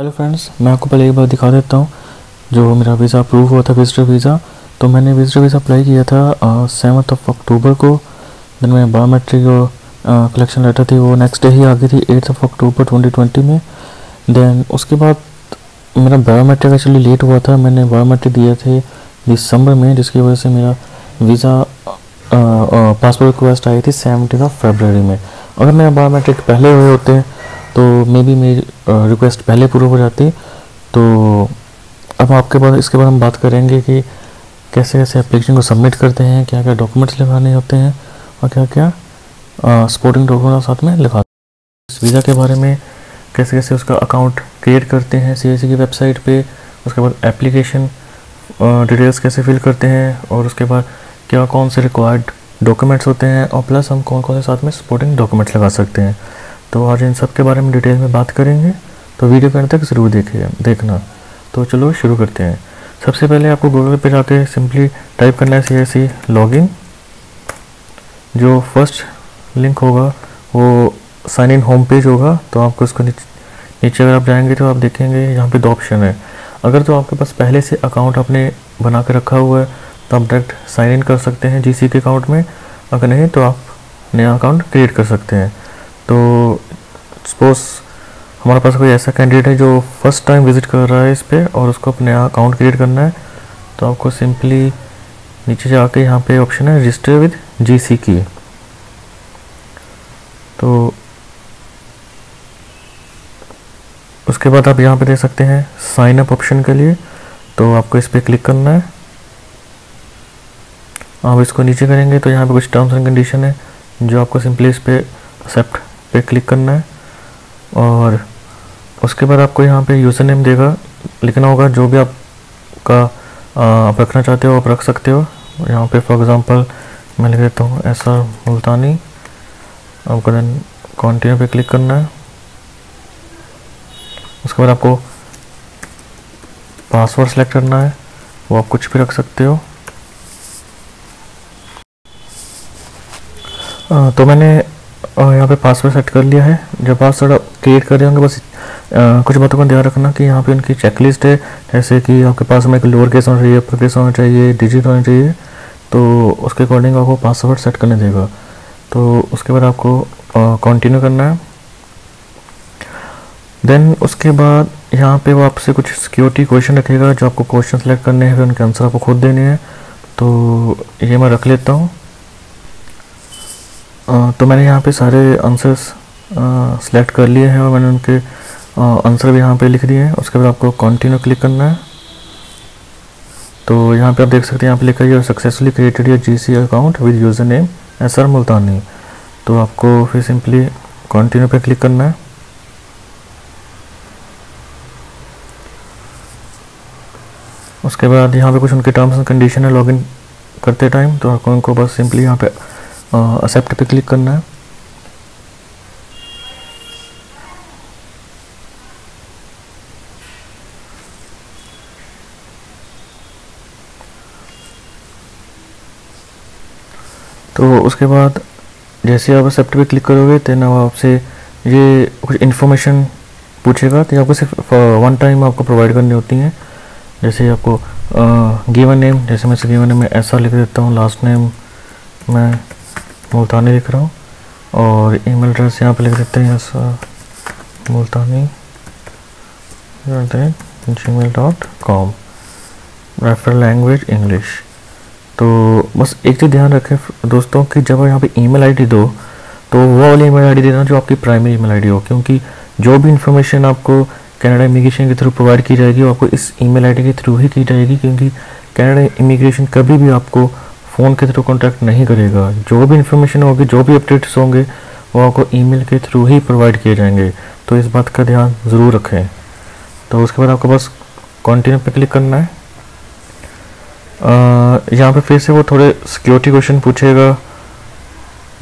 Hello friends, मैं आपको पहले एक बार दिखा देता हूँ जो मेरा वीज़ा अप्रूव हुआ था, विजिटर वीज़ा। तो मैंने विजिटर वीज़ा अप्लाई किया था 7 अक्टूबर को। देन मैं बायोमेट्रिक कलेक्शन लेटर थी वो नेक्स्ट डे ही आ गई थी 8 अक्टूबर 2020 में। देन उसके बाद मेरा बायोमेट्रिक एक्चुअली लेट हुआ था। मैंने बायोमेट्रिक दिए थे दिसंबर में, जिसकी वजह से मेरा वीज़ा पासपोर्ट रिक्वेस्ट आई थी 17 फरवरी में। अगर मेरा बायोमेट्रिक पहले हुए होते तो मे बी मेरी रिक्वेस्ट पहले प्रूव हो जाती। तो अब आपके बाद इसके बाद हम बात करेंगे कि कैसे कैसे एप्लीकेशन को सबमिट करते हैं, क्या क्या डॉक्यूमेंट्स लगाने होते हैं और क्या क्या सपोर्टिंग डॉक्यूमेंट साथ में लिखा। इस वीज़ा के बारे में कैसे कैसे उसका अकाउंट क्रिएट करते हैं CAC की वेबसाइट पे, उसके बाद एप्लीकेशन डिटेल्स कैसे फिल करते हैं, और उसके बाद क्या कौन से रिक्वायर्ड डॉक्यूमेंट्स होते हैं, और प्लस हम कौन कौन से साथ में सपोर्टिंग डॉक्यूमेंट्स लगा सकते हैं। तो आज इन सब के बारे में डिटेल में बात करेंगे, तो वीडियो के अंत तक ज़रूर देखना। तो चलो शुरू करते हैं। सबसे पहले आपको गूगल पे जाके सिंपली टाइप करना है CAC लॉगिन। जो फर्स्ट लिंक होगा वो साइन इन होम पेज होगा। तो आपको उसको नीचे अगर आप जाएंगे तो आप देखेंगे यहाँ पे 2 ऑप्शन है। अगर तो आपके पास पहले से अकाउंट आपने बना के रखा हुआ है तो आप डायरेक्ट साइन इन कर सकते हैं GC के अकाउंट में। अगर नहीं तो आप नया अकाउंट क्रिएट कर सकते हैं। तो सपोज हमारे पास कोई ऐसा कैंडिडेट है जो फर्स्ट टाइम विज़िट कर रहा है इस पे और उसको अपने अकाउंट क्रिएट करना है, तो आपको सिंपली नीचे जाके यहाँ पे ऑप्शन है रजिस्टर विद GC की। तो उसके बाद आप यहाँ पे दे सकते हैं साइन अप ऑप्शन के लिए। तो आपको इस पर क्लिक करना है। आप इसको नीचे करेंगे तो यहाँ पे कुछ टर्म्स एंड कंडीशन है जो आपको सिंपली इस पर एक्सेप्ट पे क्लिक करना है। और उसके बाद आपको यहाँ पे यूज़र नेम देगा, लिखना होगा जो भी आपका आप रखना चाहते हो आप रख सकते हो। यहाँ पे फॉर एग्ज़ाम्पल मैं लिख देता हूँ SR मुल्तानी। आपको देन कंटिन्यू पे क्लिक करना है। उसके बाद आपको पासवर्ड सेलेक्ट करना है, वो आप कुछ भी रख सकते हो। तो मैंने यहाँ पे पासवर्ड सेट कर लिया है। जब पासवर्ड क्रिएट कर रहे होंगे बस कुछ बातों का ध्यान रखना कि यहाँ पे उनकी चेकलिस्ट है, जैसे कि आपके पास में एक लोअर केस होना चाहिए, अपर केस होना चाहिए, डिजिट होना चाहिए। तो उसके अकॉर्डिंग आपको पासवर्ड सेट करने देगा। तो उसके बाद आपको कंटिन्यू करना है। देन उसके बाद यहाँ पे वो आपसे कुछ सिक्योरिटी क्वेश्चन रखेगा जो आपको क्वेश्चन सेलेक्ट करने हैं, फिर उनके आंसर आपको खुद देने हैं। तो ये मैं रख लेता हूँ। तो मैंने यहाँ पे सारे आंसर्स सेलेक्ट कर लिए हैं और मैंने उनके आंसर भी यहाँ पे लिख दिए हैं। उसके बाद आपको कंटिन्यू क्लिक करना है। तो यहाँ पे आप देख सकते हैं यहाँ पे लिखा है successfully created your GC account with user name SR मुल्तानी। तो आपको फिर सिंपली कंटिन्यू पे क्लिक करना है। उसके बाद यहाँ पे कुछ उनके टर्म्स एंड कंडीशन है लॉगिन करते टाइम, तो आपको उनको बस सिंपली यहाँ पे एक्सेप्ट पे क्लिक करना है। तो उसके बाद जैसे आप एक्सेप्ट पे क्लिक करोगे तो आपसे ये कुछ इन्फॉर्मेशन पूछेगा। तो आपको सिर्फ 1 टाइम आपको प्रोवाइड करनी होती हैं। जैसे आपको गिवन नेम, जैसे मैं गिवन नेम में ऐसा लिख देता हूँ, लास्ट नेम मैं मुल्तानी लिख रहा हूँ, और ईमेल एड्रेस यहाँ पे लिख देते हैं ऐसा मुल्तानी gmail.com, रेफर लैंग्वेज इंग्लिश। तो बस एक चीज़ ध्यान रखें दोस्तों कि जब आप यहाँ पे ईमेल आईडी दो तो वो वाली ईमेल आईडी देना जो आपकी प्राइमरी ईमेल आईडी हो, क्योंकि जो भी इन्फॉर्मेशन आपको कनाडा इमिग्रेशन के थ्रू प्रोवाइड की जाएगी वो आपको इस ईमेल आईडी के थ्रू ही की जाएगी। क्योंकि कनाडा इमिग्रेशन कभी भी आपको फ़ोन के थ्रू कॉन्टैक्ट नहीं करेगा। जो भी इन्फॉर्मेशन होगी, जो भी अपडेट्स होंगे वो आपको ईमेल के थ्रू ही प्रोवाइड किए जाएंगे। तो इस बात का ध्यान ज़रूर रखें। तो उसके बाद आपको बस कंटिन्यू पे क्लिक करना है। यहाँ पे फिर से वो थोड़े सिक्योरिटी क्वेश्चन पूछेगा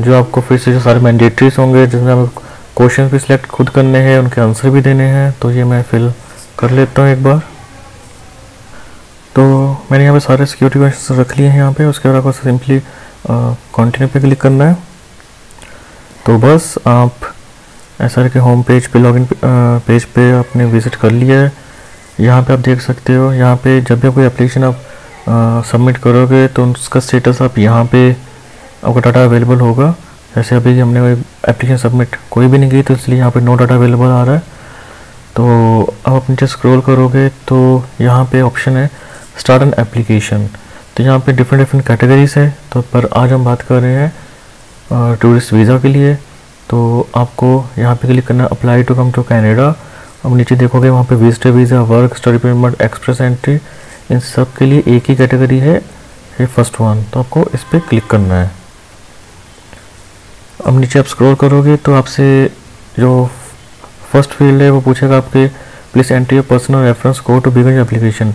जो आपको फिर से जो सारे मैंडेटरीज होंगे, जिसमें आपको क्वेश्चन भी सिलेक्ट खुद करने हैं, उनके आंसर भी देने हैं। तो ये मैं फिल कर लेता हूँ एक बार। तो मैंने यहाँ पे सारे सिक्योरिटी क्वेश्चन रख लिए हैं यहाँ पे। उसके बाद आपको सिंपली कंटिन्यू पे क्लिक करना है। तो बस आप SR के होम पेज पे लॉगिन पेज पे आपने विज़िट कर लिया है। यहाँ पे आप देख सकते हो, यहाँ पे जब भी कोई एप्लीकेशन आप सबमिट करोगे तो उसका स्टेटस आप यहाँ पे आपका डाटा अवेलेबल होगा। जैसे अभी हमने कोई एप्लीकेशन सबमिट कोई भी नहीं की तो इसलिए यहाँ पे नो डाटा अवेलेबल आ रहा है। तो अब आप नीचे स्क्रॉल करोगे तो यहाँ पे ऑप्शन है स्टार्ट एन एप्लीकेशन। तो यहाँ पे डिफरेंट कैटेगरीज है, तो पर आज हम बात कर रहे हैं टूरिस्ट वीज़ा के लिए। तो आपको यहाँ पे क्लिक करना है apply to come to Canada. अब नीचे देखोगे वहाँ पे visitor visa, work, study permit, express entry, इन सब के लिए एक ही कैटेगरी है, ये फर्स्ट वन। तो आपको इस पर क्लिक करना है। अब नीचे आप स्क्रॉल करोगे तो आपसे जो फर्स्ट फील्ड है वो पूछेगा आपके please enter your personal reference code to begin application.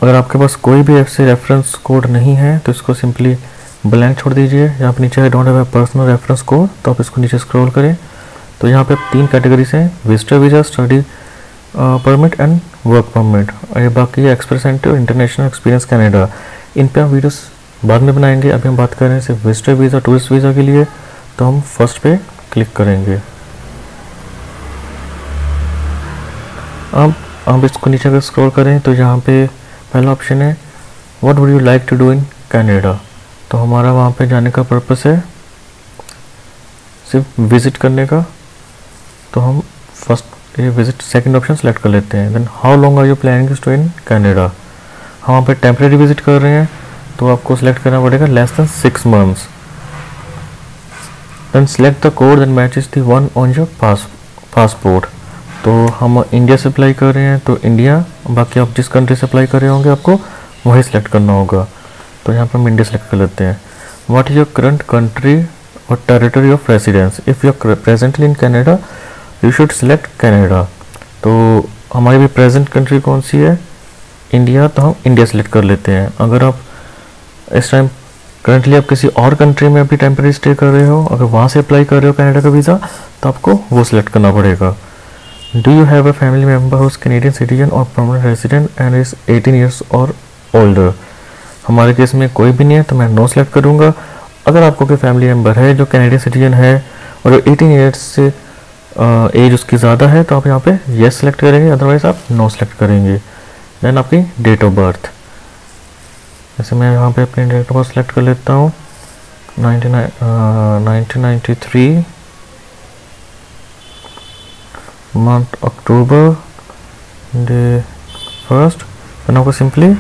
अगर आपके पास कोई भी ऐसे रेफरेंस कोड नहीं है तो इसको सिंपली ब्लैंक छोड़ दीजिए। यहाँ पे नीचे don't have personal reference code, तो आप इसको नीचे स्क्रॉल करें तो यहाँ पे 3 कैटेगरीज हैं, visitor visa, study permit and work permit. और ये बाकी एक्सप्रेस एंट्री और इंटरनेशनल एक्सपीरियंस कैनेडा, इन पे हम वीडियोस बाद में बनाएंगे। अभी हम बात कर रहे हैं सिर्फ विजिटर वीज़ा, टूरिस्ट वीज़ा के लिए। तो हम फर्स्ट पे क्लिक करेंगे। अब इसको नीचे अगर स्क्रॉल करें तो यहाँ पे पहला ऑप्शन है what would you like to do in Canada. तो हमारा वहाँ पे जाने का पर्पस है सिर्फ विज़िट करने का, तो हम फर्स्ट ये विज़िट सेकंड ऑप्शन सेलेक्ट कर लेते हैं। Then how long are you planning to stay in Canada. हम वहाँ पे टेम्परेरी विजिट कर रहे हैं तो आपको सेलेक्ट करना पड़ेगा less than 6 months. Then select the code that matches the one on your passport. तो हम इंडिया से अप्लाई कर रहे हैं तो इंडिया, बाकी आप जिस कंट्री से अप्लाई कर रहे होंगे आपको वही सिलेक्ट करना होगा। तो यहाँ पर हम इंडिया सेलेक्ट कर लेते हैं। What is your current country और territory of residence. If you are presently in Canada you should select Canada. तो हमारी भी प्रेजेंट कंट्री कौन सी है, इंडिया, तो हम इंडिया सेलेक्ट कर लेते हैं। अगर आप इस टाइम करंटली आप किसी और कंट्री में अभी टेम्परेरी स्टे कर रहे हो, अगर वहाँ से अप्लाई कर रहे हो कैनेडा का वीज़ा, तो आपको वो सिलेक्ट करना पड़ेगा। Do you have a family member who is Canadian citizen और permanent resident and is 18 years और ओल्डर। हमारे केस में कोई भी नहीं है तो मैं नो सेलेक्ट करूँगा। अगर आपको कोई फैमिली मेम्बर है जो कैनेडियन सिटीजन है और 18 ईयर्स से एज उसकी ज़्यादा है तो आप यहाँ पे येस सेलेक्ट करेंगे, अदरवाइज़ आप नो सेलेक्ट करेंगे। देन आपकी डेट ऑफ बर्थ, जैसे मैं यहाँ पे अपनी डेट ऑफ बर्थ सेलेक्ट कर लेता हूँ 1993 month October day 1st। Then आपको सिंपली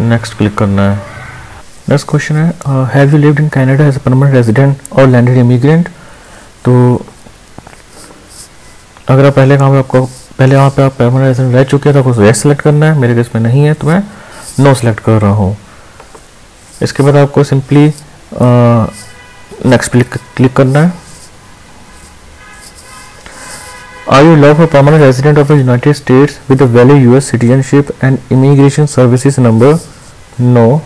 नेक्स्ट क्लिक करना है। नेक्स्ट क्वेश्चन है have you lived in Canada as a permanent resident और लैंडेड इमिग्रेंट। तो अगर आप पहले वहाँ पे आप परमानेंट रेजिडेंट रह चुके हैं तो आपको येस सेलेक्ट करना है। मेरे केस में नहीं है तो मैं नो सेलेक्ट कर रहा हूँ। इसके बाद आपको सिंपली नेक्स्ट क्लिक करना है। Are you love a permanent resident of the United States with a valid US citizenship and immigration services number. No,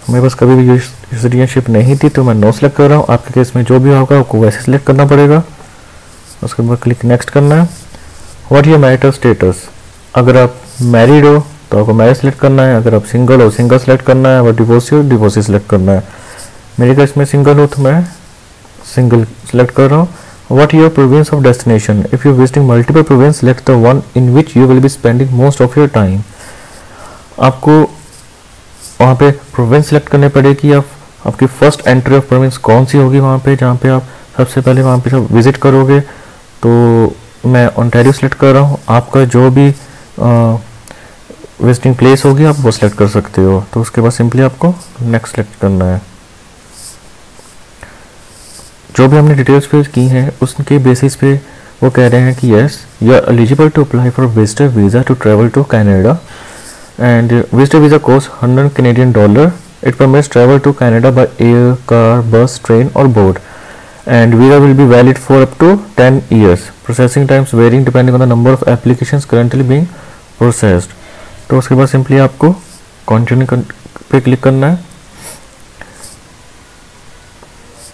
मेरे पास कभी भी सिटीजनशिप नहीं थी तो मैं नो सेलेक्ट कर रहा हूँ। आपके केस में जो भी होगा आपको वैसे सेलेक्ट करना पड़ेगा। उसके बाद क्लिक नेक्स्ट करना है। व्हाट योर मैरिटल स्टेटस, अगर आप मैरिड हो तो आपको मैरिज सेलेक्ट करना है, अगर आप सिंगल हो सिंगल सेलेक्ट करना है, अगर डिवोर्सी हो डिवोर्सी सेलेक्ट करना है। मेरे केस में सिंगल हो तो मैं सिंगल सेलेक्ट कर रहा हूँ। What your province of destination, if you visiting multiple province select the one in which you will be spending most of your time. आपको वहाँ पे प्रोविंस सेलेक्ट करनी पड़ेगी। आपकी फर्स्ट एंट्री ऑफ प्रोविंस कौन सी होगी वहाँ पे जहाँ पे आप सबसे पहले वहाँ पे जब विजिट करोगे। तो मैं ओंटारियो सेलेक्ट कर रहा हूँ। आपका जो भी विजिटिंग प्लेस होगी आप वो सिलेक्ट कर सकते हो। तो उसके बाद सिंपली आपको नेक्स्ट सेलेक्ट करना है। जो भी हमने डिटेल्स फिल की हैं उसके बेसिस पे वो कह रहे हैं कि yes you are eligible to apply for visitor visa to travel to Canada and visitor visa cost $100 Canadian। It permits travel to Canada by air, car, bus, train और boat and visa will be valid for up to 10 years. Processing times varying depending on the number of applications currently being processed. तो उसके बाद simply आपको continue पे click करना है।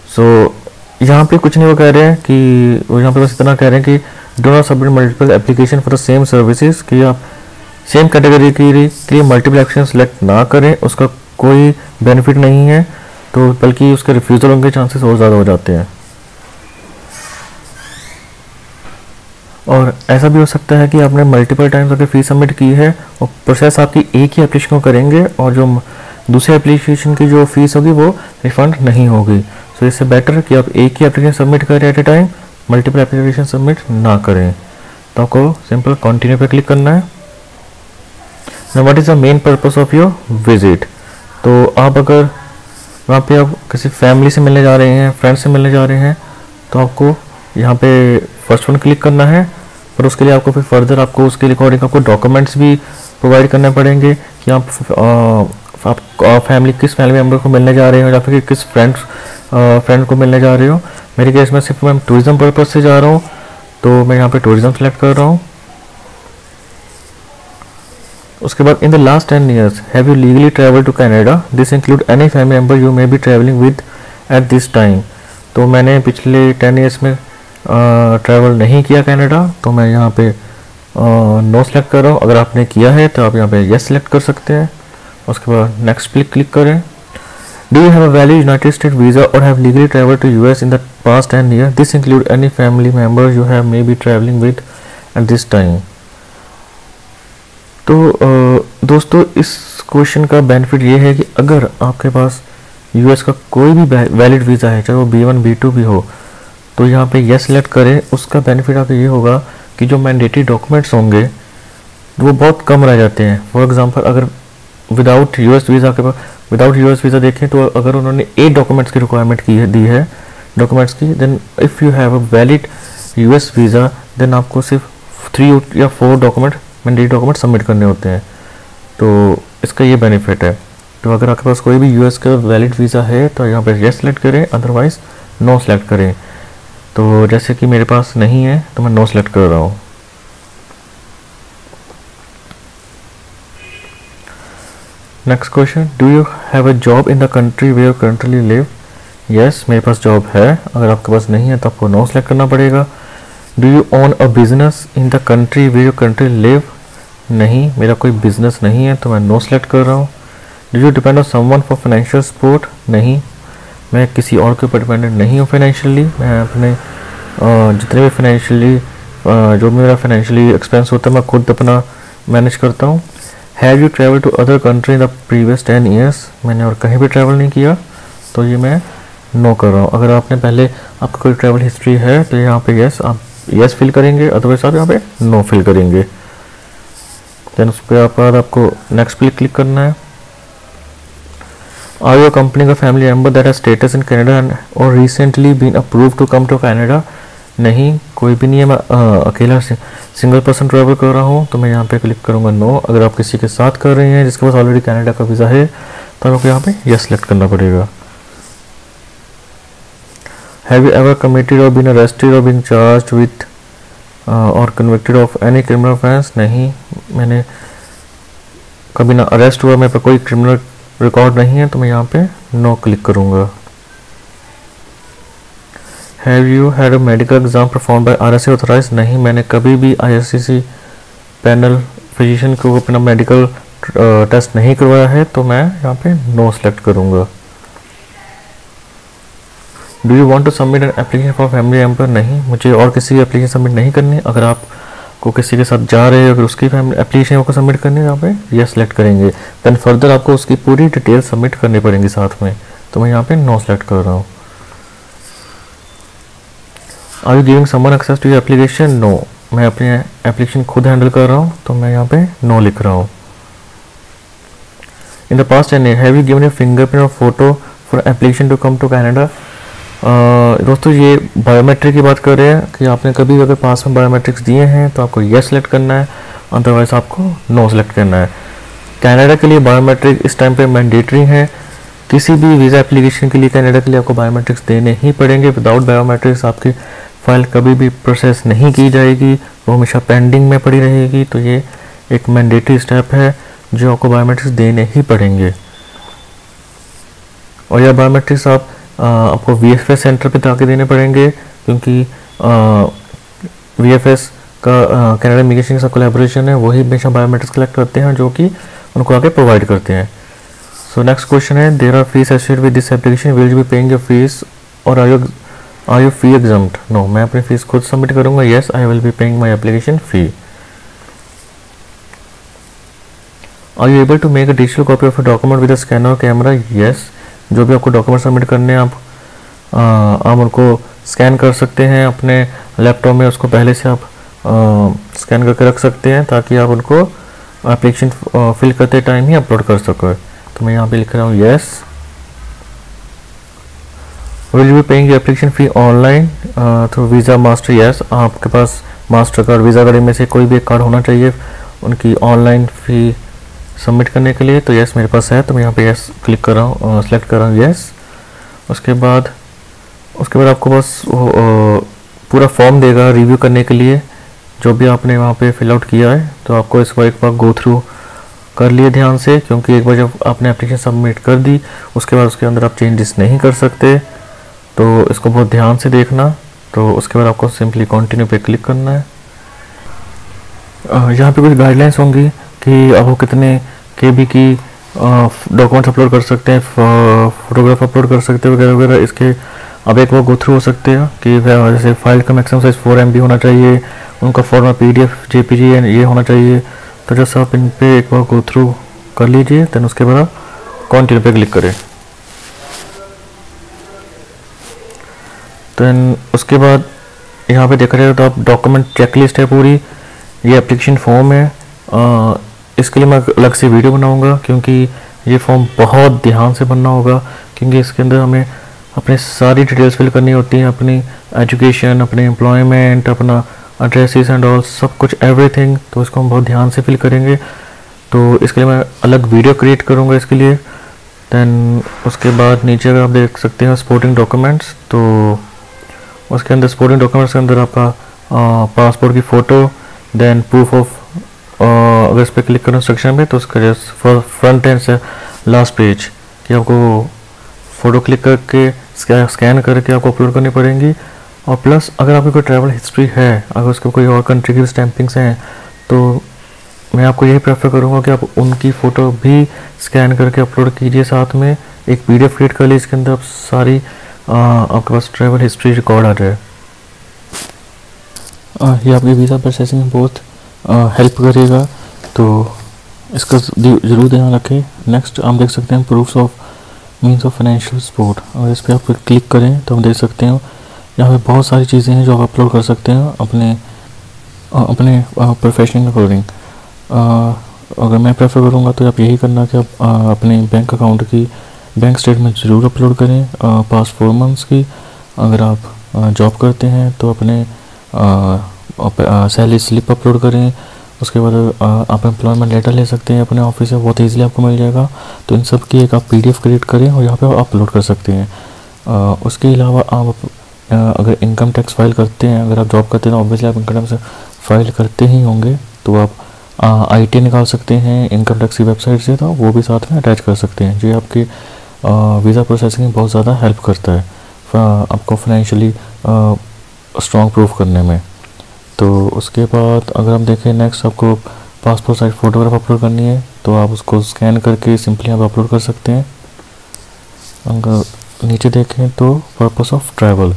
सो यहाँ पे कुछ नहीं वो कह रहे हैं कि वो यहाँ पे बस इतना कह रहे हैं कि do not submit multiple application for the same services, कि आप सेम कैटेगरी के लिए मल्टीपल एप्लीकेशन सेलेक्ट ना करें, उसका कोई बेनिफिट नहीं है। तो बल्कि उसके रिफ्यूज़ल होने के चांसेस और ज़्यादा हो जाते हैं। और ऐसा भी हो सकता है कि आपने मल्टीपल टाइम्स अगर फीस सबमिट की है और प्रोसेस आपकी एक ही एप्लीकेशन को करेंगे और जो दूसरे एप्लीकेशन की जो फीस होगी वो रिफंड नहीं होगी। सो इससे बेटर है कि आप एक ही एप्लीकेशन सबमिट करें at a time, multiple application submit ना करें। तो आपको सिंपल कंटिन्यू पे क्लिक करना है। Now what is the main purpose of your visit. तो आप अगर वहाँ पे आप किसी फैमिली से मिलने जा रहे हैं, फ्रेंड से मिलने जा रहे हैं, तो आपको यहाँ पे फर्स्ट वन क्लिक करना है। पर उसके लिए आपको फिर फर्दर आपको उसके रिकॉर्डिंग आपको डॉक्यूमेंट्स भी प्रोवाइड करने पड़ेंगे कि आप फैमिली किस फैमिली मेम्बर को मिलने जा रहे हो या फिर किस फ्रेंड को मिलने जा रहे हो। मेरे केस में सिर्फ मैं टूरिज़्म पर्पज से जा रहा हूँ, तो मैं यहाँ पे टूरिज़्म सेलेक्ट कर रहा हूँ। उसके बाद in the last 10 years have you legally travel to Canada, this include any family member you may be travelling with at this time. तो मैंने पिछले 10 years में ट्रैवल नहीं किया कनाडा, तो मैं यहाँ पे नो सेलेक्ट कर रहा हूँ। अगर आपने किया है तो आप यहाँ पे यस सेलेक्ट कर सकते हैं। उसके बाद नेक्स्ट पे क्लिक करें। Do you have a valid United State visa और have legally travel to US in the past 10 years, this include any family member you have may be travelling with at this time. तो दोस्तों इस question का benefit ये है कि अगर आपके पास यूएस का कोई भी वैलिड वीज़ा है, चाहे वो B1 B2 भी हो, तो यहाँ पे यस सेलेक्ट करें। उसका बेनिफिट आपको ये होगा कि जो मैंडेटरी डॉक्यूमेंट्स होंगे वो बहुत कम रह जाते हैं। फॉर एग्जांपल अगर विदाउट यूएस वीज़ा देखें तो अगर उन्होंने 8 डॉक्यूमेंट्स की रिक्वायरमेंट दी है डॉक्यूमेंट्स की, then if you have a valid US visa then आपको सिर्फ 3 या 4 मैंडेटरी डॉक्यूमेंट सबमिट करने होते हैं। तो इसका ये बेनिफिट है। तो अगर आपके पास कोई भी यूएस का वैलिड वीज़ा है तो यहाँ पर यस सेलेक्ट करें, अदरवाइज नो सेलेक्ट करें। तो जैसे कि मेरे पास नहीं है तो मैं नो सेलेक्ट कर रहा हूँ। Next question, do you have a job in the country where you currently live. Yes, मेरे पास जॉब है। अगर आपके पास नहीं है तो आपको नो सेलेक्ट करना पड़ेगा। Do you own a business in the country where you currently live. नहीं, मेरा कोई बिजनेस नहीं है तो मैं नो सेलेक्ट कर रहा हूँ। Do you depend on someone for financial support. नहीं, मैं किसी और के ऊपर डिपेंडेंट नहीं हूँ फाइनेंशियली। मैं अपने जितने भी फाइनेंशियली जो मेरा फाइनेंशियली एक्सपेंस होता है मैं खुद अपना मैनेज करता हूँ। Have you travel to other country in the previous 10 years। मैंने और कहीं भी ट्रैवल नहीं किया, तो ये मैं नो कर रहा हूँ। अगर आपने पहले आपका कोई ट्रैवल हिस्ट्री है तो यहाँ पे यस आप यस फिल करेंगे, अदरवाइज आप यहाँ पे नो फिल करेंगे। देन उस पर बाद आपको नेक्स्ट पे क्लिक करना है। Are you accompanying a family member that has status in Canada or recently been approved to come to Canada? नहीं, कोई भी नहीं है। मैं अकेला सिंगल पर्सन ट्रैवल कर रहा हूँ, तो मैं यहाँ पे क्लिक करूँगा नो। अगर आप किसी के साथ कर रहे हैं जिसके पास ऑलरेडी कनाडा का वीज़ा है तो आपको यहाँ पे यस सेलेक्ट करना पड़ेगा। Have you ever committed or been arrested or been charged with or convicted of any criminal offense? नहीं, मैंने कभी ना अरेस्ट हुआ, मेरे पे कोई क्रिमिनल रिकॉर्ड नहीं है, तो मैं यहाँ पे नो क्लिक करूँगा। Have you had a medical exam perform by RSA authorise. नहीं, मैंने कभी भी IRCC पैनल फिजिशियन को अपना मेडिकल टेस्ट नहीं करवाया है, तो मैं यहाँ पे नो सेलेक्ट करूँगा। Do you want to submit an application for family member. नहीं, मुझे और किसी की एप्लीकेशन सबमिट नहीं करनी। अगर आप को किसी के साथ जा रहे हो, अगर उसकी फैमिली एप्लीकेशन को सबमिट करनी है, यहाँ पे यस सेलेक्ट करेंगे। देन फर्दर आपको उसकी पूरी डिटेल सबमिट करनी पड़ेंगी साथ में, तो मैं यहाँ पे नो सेलेक्ट कर रहा हूँ। Are you giving someone access to your application. No, मैं अपनी एप्लीकेशन खुद हैंडल कर रहा हूँ, तो मैं यहाँ पे नो लिख रहा हूँ। In the past and have you given your fingerprint और photo for application to come to Canada. दोस्तों ये बायोमेट्रिक की बात कर रहे हैं कि आपने कभी अगर पास में बायोमेट्रिक्स दिए हैं तो आपको यस सेलेक्ट करना है, अदरवाइज आपको नो सेलेक्ट करना है। कनाडा के लिए बायोमेट्रिक इस टाइम पे मैंडेटरी है। किसी भी वीज़ा एप्लीकेशन के लिए कनाडा के लिए आपको बायोमेट्रिक्स देने ही पड़ेंगे। विदाउट बायोमेट्रिक्स आपकी फ़ाइल कभी भी प्रोसेस नहीं की जाएगी, वो हमेशा पेंडिंग में पड़ी रहेगी। तो ये एक मैंडेटरी स्टेप है जो आपको बायोमेट्रिक्स देने ही पड़ेंगे। और यह बायोमेट्रिक्स आपको VFS सेंटर पे जाके देने पड़ेंगे, क्योंकि VFS का कनाडा इमिग्रेशन के साथ कोलैबोरेशन है, वही हमेशा बायोमेट्रिक्स कलेक्ट करते हैं जो कि उनको आगे प्रोवाइड करते हैं। सो नेक्स्ट क्वेश्चन है, there are fees associated with this application, will you be paying your fees और are you fee exempted? No, मैं अपनी फीस खुद सबमिट करूँगा। Yes, I will be paying my application fee. Are you able to make a digital copy of a document with a scanner और camera? Yes, जो भी आपको डॉक्यूमेंट सबमिट करने हैं आप उनको स्कैन कर सकते हैं अपने लैपटॉप में। उसको पहले से आप स्कैन करके रख सकते हैं ताकि आप उनको एप्लीकेशन फिल करते टाइम ही अपलोड कर सको। तो मैं यहाँ पे लिख रहा हूँ yes. Will you be paying application fee online through visa master? Yes, आपके पास मास्टर कार्ड, वीज़ा कार्ड में से कोई भी एक कार्ड होना चाहिए उनकी ऑनलाइन फ़ी सबमिट करने के लिए। तो येस मेरे पास है, तो मैं यहाँ पे येस क्लिक कर रहा हूँ, सेलेक्ट कर रहा हूँ येस। उसके बाद आपको बस पूरा फॉर्म देगा रिव्यू करने के लिए जो भी आपने वहाँ पे फिल आउट किया है। तो आपको इसको एक बार गो थ्रू कर लिए ध्यान से, क्योंकि एक बार जब आपने एप्लीकेशन सबमिट कर दी उसके बाद उसके अंदर आप चेंजेस नहीं कर सकते। तो इसको बहुत ध्यान से देखना। तो उसके बाद आपको सिंपली कंटिन्यू पे क्लिक करना है। यहाँ पे कुछ गाइडलाइंस होंगी कि आपको कितने KB की डॉक्यूमेंट्स अपलोड कर सकते हैं, फोटोग्राफ अपलोड कर सकते हैं वगैरह वगैरह। इसके अब एक बार गो थ्रू हो सकते हैं कि जैसे फाइल का मैक्सिमम साइज 4 MB होना चाहिए, उनका फॉर्मेट PDF JPG ये होना चाहिए। तो जैसे आप इन पे एक बार गो थ्रू कर लीजिए, देन उसके बाद आप कंटिन्यू पे क्लिक करें। देन उसके बाद यहाँ पे देखा जाए तो आप डॉक्यूमेंट चेकलिस्ट है पूरी, ये एप्लीकेशन फॉर्म है। इसके लिए मैं अलग से वीडियो बनाऊंगा क्योंकि ये फॉर्म बहुत ध्यान से बनना होगा, क्योंकि इसके अंदर हमें अपने सारी डिटेल्स फिल करनी होती हैं, अपनी एजुकेशन, अपने एम्प्लॉयमेंट, अपना एड्रेसेस एंड ऑल, सब कुछ एवरीथिंग। तो इसको हम बहुत ध्यान से फिल करेंगे। तो इसके लिए मैं अलग वीडियो क्रिएट करूँगा इसके लिए। देन उसके बाद नीचे अगर आप देख सकते हैं सपोर्टिंग डॉक्यूमेंट्स, तो उसके अंदर सपोर्टिंग डॉक्यूमेंट्स के अंदर आपका पासपोर्ट की फ़ोटो, देन प्रूफ ऑफ, अगर इस पर क्लिक करें सेक्शन में तो उसका जस्ट फ्रंट एंड से लास्ट पेज कि आपको फ़ोटो क्लिक करके स्कैन करके आपको अपलोड करनी पड़ेंगी। और प्लस अगर आपकी कोई ट्रैवल हिस्ट्री है, अगर उसके कोई और कंट्री की स्टैंपिंग्स हैं, तो मैं आपको यही प्रेफर करूँगा कि आप उनकी फ़ोटो भी स्कैन करके अपलोड कीजिए। साथ में एक PDF क्रिएट कर लीजिए, इसके अंदर आप सारी आपके पास ट्रैवल हिस्ट्री रिकॉर्ड आ जाए। ये आपकी वीज़ा प्रोसेसिंग में बहुत हेल्प करेगा, तो इसका ज़रूर ध्यान रखें। नेक्स्ट हम देख सकते हैं proofs of means of financial support. और इस पर आप क्लिक करें तो हम देख सकते हैं यहाँ पे बहुत सारी चीज़ें हैं जो आप अपलोड कर सकते हैं अपने प्रोफेशनल अकॉर्डिंग। अगर मैं प्रेफर करूँगा तो आप यही करना कि आप अपने बैंक अकाउंट की बैंक स्टेटमेंट ज़रूर अपलोड करें, पास्ट 4 मंथ्स की। अगर आप जॉब करते हैं तो अपने सैलरी स्लिप अपलोड करें। उसके बाद आप एम्प्लॉयमेंट लेटर ले सकते हैं अपने ऑफिस से, बहुत ईजिली आपको मिल जाएगा। तो इन सब की एक आप PDF क्रिएट करें और यहाँ पे आप अपलोड कर सकते हैं। उसके अलावा आप अगर इनकम टैक्स फाइल करते हैं, अगर आप जॉब करते हैं तो ऑब्वियसली आप इनकम टैक्स फाइल करते ही होंगे, तो आप IT निकाल सकते हैं इनकम टैक्स की वेबसाइट से, तो वो भी साथ में अटैच कर सकते हैं। जो आपकी वीज़ा प्रोसेसिंग में बहुत ज़्यादा हेल्प करता है आपको फाइनेंशियली स्ट्रॉन्ग प्रूफ करने में। तो उसके बाद अगर हम देखें नेक्स्ट आपको पासपोर्ट साइज फ़ोटोग्राफ अपलोड करनी है, तो आप उसको स्कैन करके सिंपली आप अपलोड कर सकते हैं। अगर नीचे देखें तो पर्पस ऑफ ट्रैवल,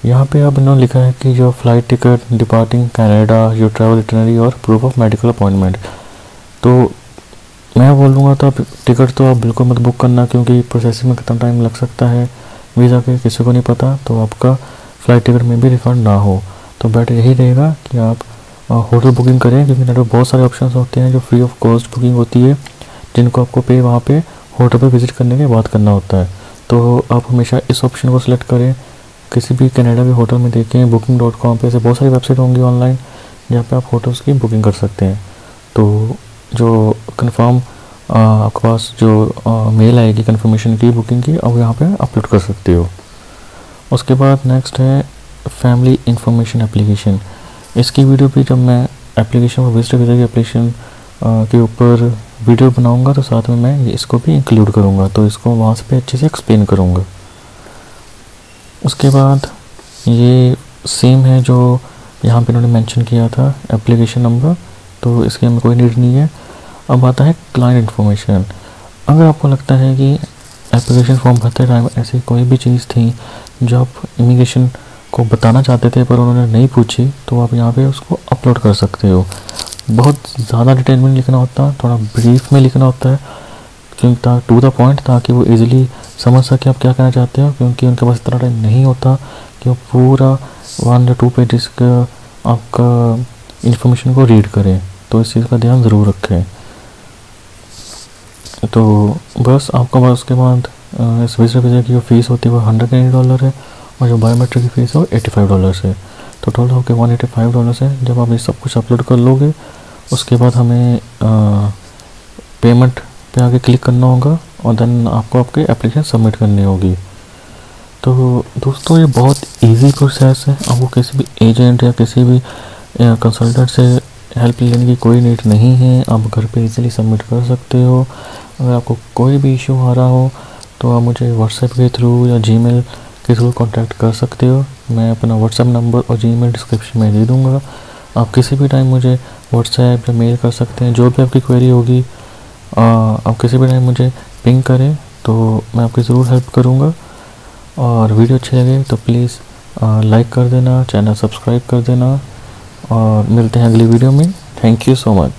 यहाँ पे अब इन्होंने लिखा है कि जो फ्लाइट टिकट डिपार्टिंग कनाडा, जो ट्रैवल इटनरी और प्रूफ ऑफ मेडिकल अपॉइंटमेंट। तो मैं बोलूँगा तो आप टिकट तो आप बिल्कुल मत बुक करना, क्योंकि प्रोसेसिंग में कितना टाइम लग सकता है वीज़ा के किसी को नहीं पता, तो आपका फ़्लाइट टिकट में भी रिफ़ंड ना हो। तो बेटर यही रहेगा कि आप होटल बुकिंग करें, क्योंकि नेट पर बहुत सारे ऑप्शंस होते हैं जो फ्री ऑफ कॉस्ट बुकिंग होती है, जिनको आपको पे वहाँ पे होटल पर विज़िट करने के बाद करना होता है। तो आप हमेशा इस ऑप्शन को सिलेक्ट करें। किसी भी कनाडा के होटल में देखें booking.com पे ऐसे बहुत सारी वेबसाइट होंगी ऑनलाइन जहाँ पे आप होटल्स की बुकिंग कर सकते हैं। तो जो कंफर्म आपके पास जो मेल आएगी कंफर्मेशन की बुकिंग की, अब यहाँ पे अपलोड कर सकते हो। उसके बाद नेक्स्ट है फैमिली इंफॉर्मेशन एप्लीकेशन। इसकी वीडियो भी जब मैं एप्लीकेशन और विजिटर वीज़ा की एप्लीकेशन के ऊपर वीडियो बनाऊंगा तो साथ में मैं इसको भी इंक्लूड करूंगा, तो इसको वहाँ से अच्छे से एक्सप्लेन करूंगा। उसके बाद ये सेम है जो यहाँ पे उन्होंने मेंशन किया था एप्लीकेशन नंबर, तो इसकी हमें कोई नीड नहीं है। अब आता है क्लाइंट इन्फॉर्मेशन। अगर आपको लगता है कि एप्लीकेशन फॉर्म भरते टाइम ऐसी कोई भी चीज़ थी जो आप इमिग्रेशन को बताना चाहते थे पर उन्होंने नहीं पूछी, तो आप यहाँ पे उसको अपलोड कर सकते हो। बहुत ज़्यादा डिटेल में लिखना होता है, थोड़ा ब्रीफ में लिखना होता है, क्योंकि टू द पॉइंट, ताकि वो इजीली समझ सके आप क्या कहना चाहते हो, क्योंकि उनके पास इतना टाइम नहीं होता कि वो पूरा 1 या 2 पेजेस का आपका इन्फॉर्मेशन को रीड करें। तो इस चीज़ का ध्यान ज़रूर रखें। तो बस आपका बस उसके बाद इस वीज़ा की जो फ़ीस होती है वो $100 है, और जो बायोमेट्रिक की फ़ीस है वो $85 है। तो टोटल होकर $185 है। जब आप ये सब कुछ अपलोड कर लोगे, उसके बाद हमें पेमेंट पे आगे क्लिक करना होगा, और देन आपको आपकी एप्लीकेशन सबमिट करनी होगी। तो दोस्तों ये बहुत इजी प्रोसेस है, आपको किसी भी एजेंट या किसी भी कंसल्टेंट से हेल्प लेने की कोई नीड नहीं है, आप घर पे इजीली सबमिट कर सकते हो। अगर आपको कोई भी इशू आ रहा हो तो आप मुझे व्हाट्सएप के थ्रू या जीमेल के थ्रू कांटेक्ट कर सकते हो। मैं अपना व्हाट्सएप नंबर और जीमेल डिस्क्रिप्शन में दे दूँगा। आप किसी भी टाइम मुझे व्हाट्सएप या मेल कर सकते हैं, जो भी आपकी क्वेरी होगी आप किसी भी टाइम मुझे पिंग करें, तो मैं आपकी ज़रूर हेल्प करूँगा। और वीडियो अच्छी लगे तो प्लीज़ लाइक कर देना, चैनल सब्सक्राइब कर देना, और मिलते हैं अगली वीडियो में। Thank you so much.